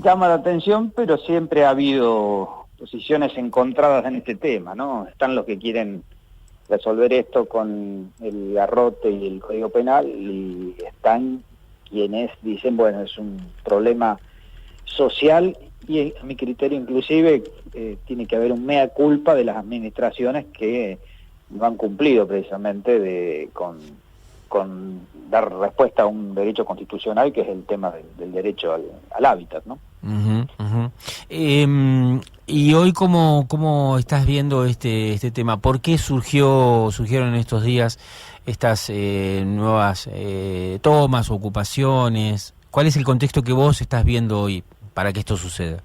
llama la atención, pero siempre ha habido posiciones encontradas en este tema, ¿no? Están los que quieren resolver esto con el garrote y el Código Penal, y están quienes dicen, bueno, es un problema social y a mi criterio inclusive tiene que haber un mea culpa de las administraciones que no han cumplido precisamente con dar respuesta a un derecho constitucional, que es el tema del derecho al hábitat, ¿no? Uh-huh, uh-huh. Y hoy, ¿cómo estás viendo este tema? ¿Por qué surgieron en estos días estas nuevas tomas, ocupaciones? ¿Cuál es el contexto que vos estás viendo hoy para que esto suceda?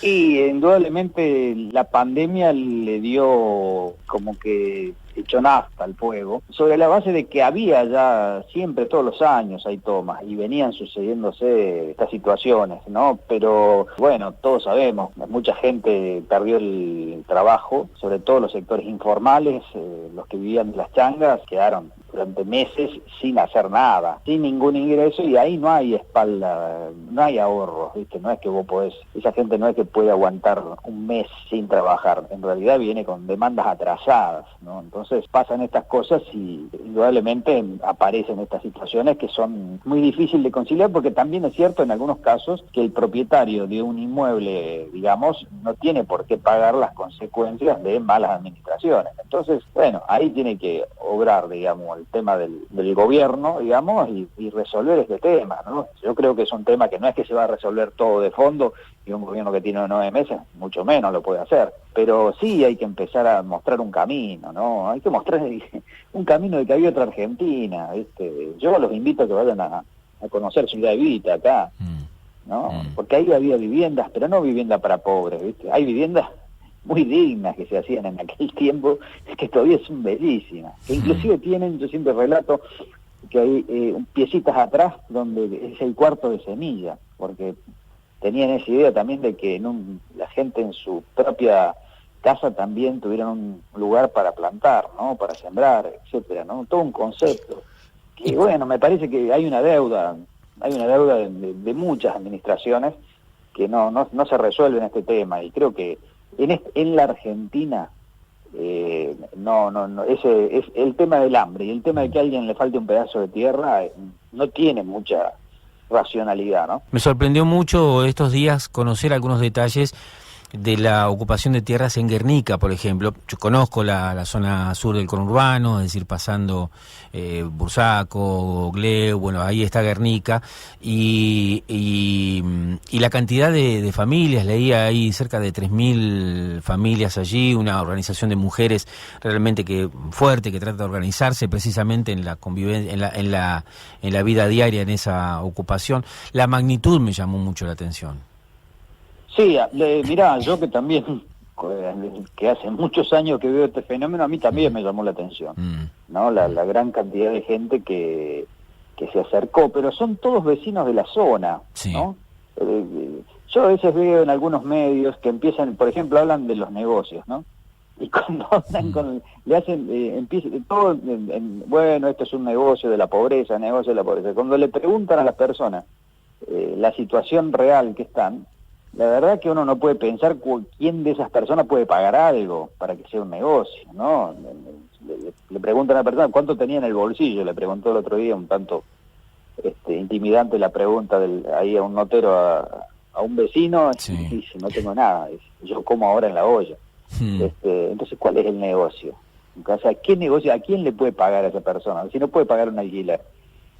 Y indudablemente la pandemia le dio como que echó nafta al fuego, sobre la base de que había ya siempre, todos los años hay tomas, y venían sucediéndose estas situaciones, ¿no? Pero bueno, todos sabemos, mucha gente perdió el trabajo, sobre todo los sectores informales, los que vivían en las changas, quedaron durante meses sin hacer nada, sin ningún ingreso, y ahí no hay espalda, no hay ahorros, ¿viste? No es que vos podés, esa gente no es que puede aguantar un mes sin trabajar, en realidad viene con demandas atrasadas, ¿no? Entonces pasan estas cosas y indudablemente aparecen estas situaciones que son muy difíciles de conciliar, porque también es cierto en algunos casos que el propietario de un inmueble, digamos, no tiene por qué pagar las consecuencias de malas administraciones. Entonces, bueno, ahí tiene que obrar, digamos, el tema del gobierno, digamos, y resolver este tema, ¿no? Yo creo que es un tema que no es que se va a resolver todo de fondo, y un gobierno que tiene 9 meses, mucho menos lo puede hacer, pero sí hay que empezar a mostrar un camino, ¿no? Hay que mostrar un camino de que había otra Argentina, ¿viste? Yo los invito a que vayan a conocer Ciudad Evita acá, ¿no? Porque ahí había viviendas, pero no viviendas para pobres, ¿viste? Hay viviendas muy dignas que se hacían en aquel tiempo, que todavía son bellísimas, que inclusive tienen, yo siempre relato, que hay piecitas atrás donde es el cuarto de semilla, porque tenían esa idea también de que la gente en su propia casa también tuviera un lugar para plantar, ¿no? Para sembrar, etcétera, ¿no? Todo un concepto que, bueno, me parece que hay una deuda de muchas administraciones que no se resuelve en este tema, y creo que en la Argentina ese es el tema del hambre y el tema de que a alguien le falte un pedazo de tierra, no tiene mucha racionalidad, ¿no? Me sorprendió mucho estos días conocer algunos detalles de la ocupación de tierras en Guernica, por ejemplo. Yo conozco la zona sur del conurbano, es decir, pasando Bursaco, Gleu, bueno, ahí está Guernica, y la cantidad de familias, leía ahí cerca de 3.000 familias allí, una organización de mujeres realmente que fuerte, que trata de organizarse precisamente en la convivencia, en la vida diaria, en esa ocupación. La magnitud me llamó mucho la atención. Sí, mirá, yo que también, que hace muchos años que veo este fenómeno, a mí también me llamó la atención, ¿no? La gran cantidad de gente que se acercó, pero son todos vecinos de la zona, Sí. ¿no? Yo a veces veo en algunos medios que empiezan, por ejemplo, hablan de los negocios, ¿no? Y cuando hablan le hacen, empieza todo, bueno, esto es un negocio de la pobreza, negocio de la pobreza. Cuando le preguntan a las personas la situación real que están, la verdad que uno no puede pensar quién de esas personas puede pagar algo para que sea un negocio, ¿no? Le preguntan a la persona cuánto tenía en el bolsillo, le preguntó el otro día un tanto intimidante la pregunta ahí a un notero, a un vecino, sí. Y dice, no tengo nada, yo como ahora en la olla. Entonces, ¿cuál es el negocio? O sea, ¿qué negocio? ¿A quién le puede pagar a esa persona? Si no puede pagar un alquiler.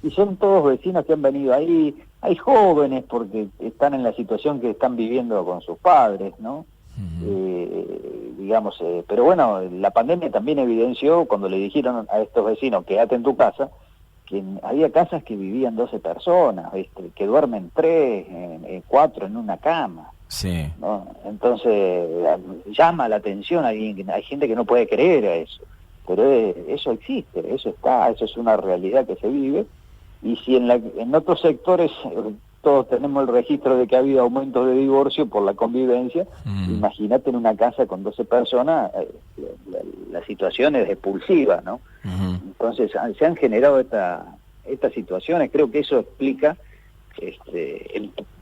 Y son todos vecinos que han venido ahí, hay jóvenes porque están en la situación que están viviendo con sus padres, ¿no? Digamos, pero bueno, la pandemia también evidenció cuando le dijeron a estos vecinos, quédate en tu casa, que había casas que vivían 12 personas, ¿viste? Que duermen 3, 4 en una cama. Sí. ¿No? Entonces llama la atención, hay gente que no puede creer a eso, pero eso existe, eso está, eso es una realidad que se vive. Y si en otros sectores todos tenemos el registro de que ha habido aumentos de divorcio por la convivencia, imagínate en una casa con 12 personas, la situación es expulsiva, ¿no? Entonces se han generado estas situaciones, creo que eso explica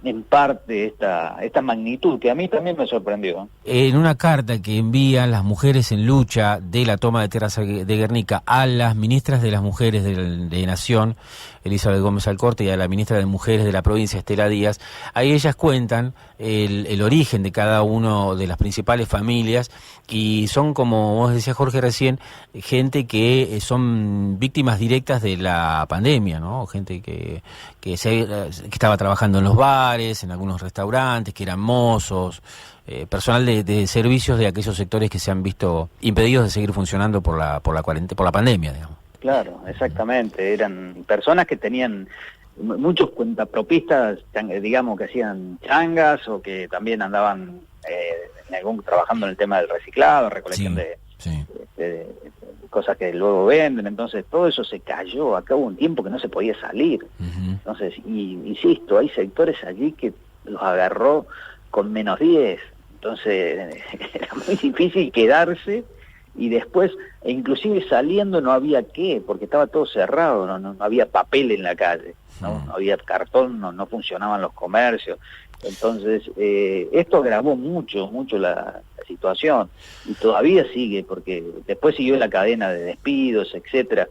en parte esta magnitud, que a mí también me sorprendió. En una carta que envían las mujeres en lucha de la toma de tierras de Guernica a las ministras de las mujeres de Nación, Elizabeth Gómez Alcorta, y a la ministra de Mujeres de la provincia, Estela Díaz, ahí ellas cuentan el origen de cada uno de las principales familias, y son, como vos decías, Jorge, recién, gente que son víctimas directas de la pandemia, ¿no? Gente que estaba trabajando en los bares, en algunos restaurantes, que eran mozos, personal de servicios de aquellos sectores que se han visto impedidos de seguir funcionando por la pandemia, digamos. Claro, exactamente. Eran personas que tenían muchos cuentapropistas, digamos, que hacían changas o que también andaban trabajando en el tema del reciclado, recolección de cosas que luego venden. Entonces todo eso se cayó. Acá hubo un tiempo que no se podía salir. Entonces, insisto, hay sectores allí que los agarró con -10. Entonces era muy difícil quedarse, y después, inclusive saliendo no había porque estaba todo cerrado, no había papel en la calle, no había cartón, no funcionaban los comercios. Entonces esto agravó mucho la situación, y todavía sigue, porque después siguió la cadena de despidos, etcétera,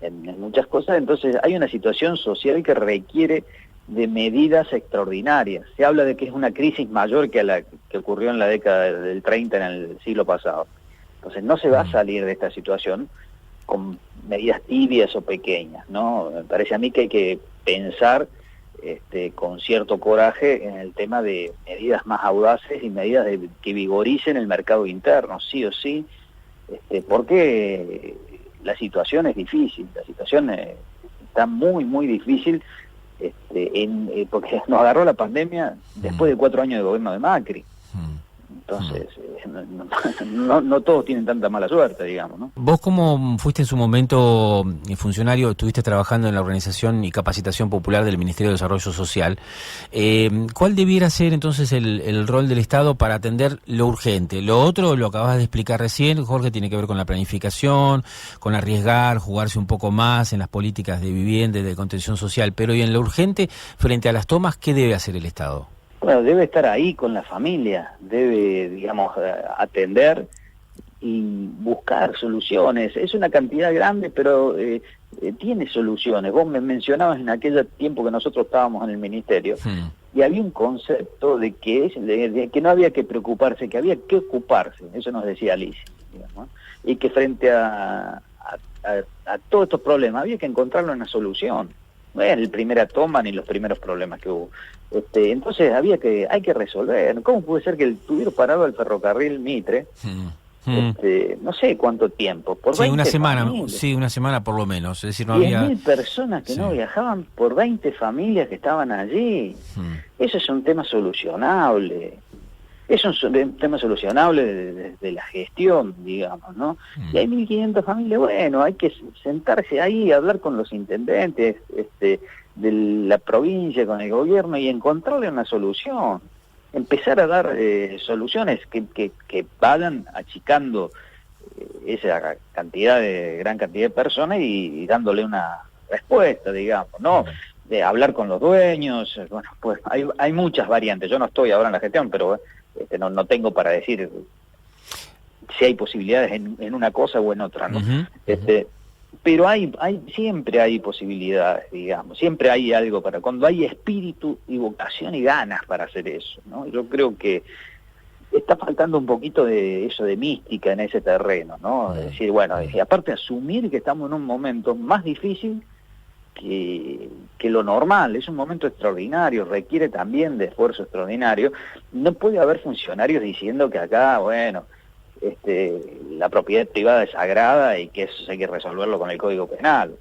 en muchas cosas. Entonces hay una situación social que requiere de medidas extraordinarias. Se habla de que es una crisis mayor que la que ocurrió en la década del 30, en el siglo pasado. Entonces no se va a salir de esta situación con medidas tibias o pequeñas, ¿no? Me parece a mí que hay que pensar con cierto coraje en el tema de medidas más audaces y medidas que vigoricen el mercado interno, sí o sí, porque la situación es difícil, la situación está muy, muy difícil, porque nos agarró la pandemia después de 4 años de gobierno de Macri. Entonces, no todos tienen tanta mala suerte, digamos, ¿no? Vos, como fuiste en su momento funcionario, estuviste trabajando en la organización y capacitación popular del Ministerio de Desarrollo Social, ¿cuál debiera ser entonces el rol del Estado para atender lo urgente? Lo otro, lo acabas de explicar recién, Jorge, tiene que ver con la planificación, con arriesgar, jugarse un poco más en las políticas de vivienda y de contención social, pero y en lo urgente, frente a las tomas, ¿qué debe hacer el Estado? Bueno, debe estar ahí con la familia, debe, digamos, atender y buscar soluciones. Es una cantidad grande, pero tiene soluciones. Vos me mencionabas en aquel tiempo que nosotros estábamos en el ministerio, y había un concepto de que no había que preocuparse, que había que ocuparse. Eso nos decía Alicia, digamos, y que frente a todos estos problemas había que encontrarle una solución. No era el primera toma ni los primeros problemas que hubo. Entonces hay que resolver. ¿Cómo puede ser que tuvieron parado el ferrocarril Mitre? No sé cuánto tiempo. Por 20 una semana, familias. Una semana por lo menos. Es decir, no 10.000 personas que no viajaban por 20 familias que estaban allí. Eso es un tema solucionable. Es un tema solucionable desde la gestión, digamos, ¿no? Y hay 1.500 familias, bueno, hay que sentarse ahí y hablar con los intendentes de la provincia, con el gobierno, y encontrarle una solución. Empezar a dar soluciones que vayan achicando esa gran cantidad de personas y dándole una respuesta, digamos, ¿no? De hablar con los dueños. Bueno, pues hay muchas variantes. Yo no estoy ahora en la gestión, pero no tengo para decir si hay posibilidades en una cosa o en otra, ¿no? Pero siempre hay posibilidades, digamos, siempre hay algo cuando hay espíritu y vocación y ganas para hacer eso, ¿no? Yo creo que está faltando un poquito de eso, de mística en ese terreno, ¿no? Es decir, bueno, y aparte asumir que estamos en un momento más difícil que lo normal. Es un momento extraordinario, requiere también de esfuerzo extraordinario. No puede haber funcionarios diciendo que acá, bueno, la propiedad privada es sagrada y que eso hay que resolverlo con el Código Penal.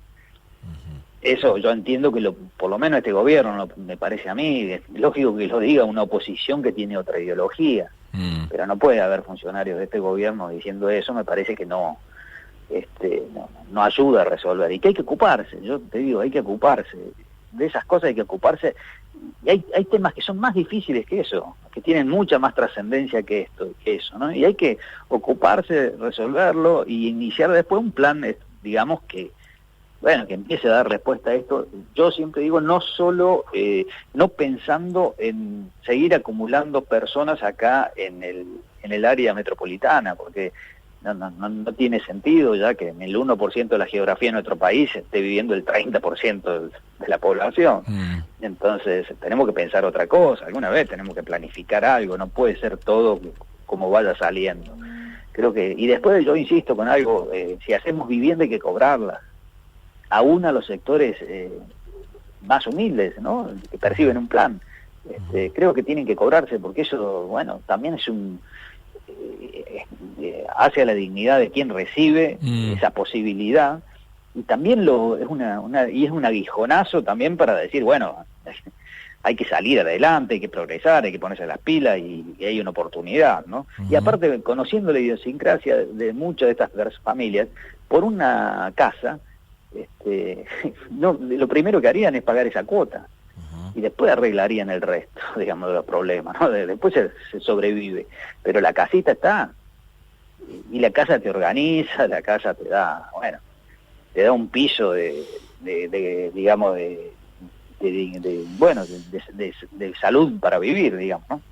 Eso yo entiendo que por lo menos este gobierno, me parece a mí, es lógico que lo diga una oposición que tiene otra ideología, pero no puede haber funcionarios de este gobierno diciendo eso. Me parece que no ayuda a resolver, y que hay que ocuparse. Yo te digo, hay que ocuparse de esas cosas, hay que ocuparse. Y hay temas que son más difíciles que eso, que tienen mucha más trascendencia que eso, ¿no? Y hay que ocuparse, resolverlo y iniciar después un plan, digamos, que bueno, que empiece a dar respuesta a esto. Yo siempre digo, no solo, no pensando en seguir acumulando personas acá en el área metropolitana, porque no tiene sentido ya que en el 1% de la geografía de nuestro país esté viviendo el 30% de la población. Entonces tenemos que pensar otra cosa, alguna vez tenemos que planificar algo, no puede ser todo como vaya saliendo. Creo que, y después yo insisto con algo, si hacemos vivienda hay que cobrarla, aún a los sectores más humildes, ¿no?, que perciben un plan. Creo que tienen que cobrarse, porque eso, bueno, también es hace a la dignidad de quien recibe esa posibilidad, y también es un aguijonazo también para decir, bueno, hay que salir adelante, hay que progresar, hay que ponerse las pilas y hay una oportunidad, ¿no? Y aparte, conociendo la idiosincrasia de muchas de estas familias, por una casa, lo primero que harían es pagar esa cuota y después arreglarían el resto, digamos, de los problemas, ¿no? Después se sobrevive, pero la casita está, y la casa te organiza, la casa te da, bueno, te da un piso digamos, de salud para vivir, digamos, ¿no?